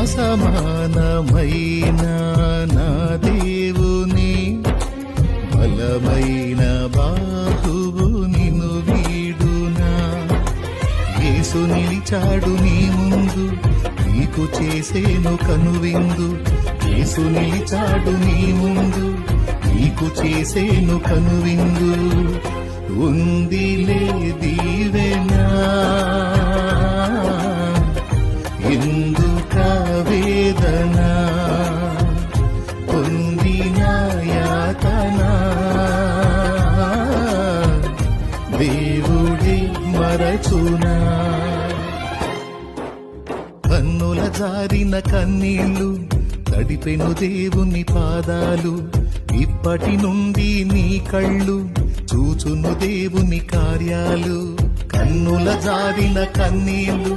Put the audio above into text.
అసమానమైన నా దేవుని బలమైన బాహువు నిన్ను వీడునా. యేసు నిలిచాడు నీ ముందు, నీకు చేసేను కనువిందు. యేసు నిలిచాడు నీ ముందు, నీకు చేసేను కనువిందు. ఉందిలే దీవెనా, ఎందుక వేదన, పొందిన యాతన దేవుడే మరచునా. కన్నుల జారిన కన్నీళ్లు తడిపెను దేవుని పాదాలు. ఇప్పటి నుండి నీ కళ్ళు చూచును దేవుని కార్యాలు. కన్నుల జారిన కన్నీళ్లు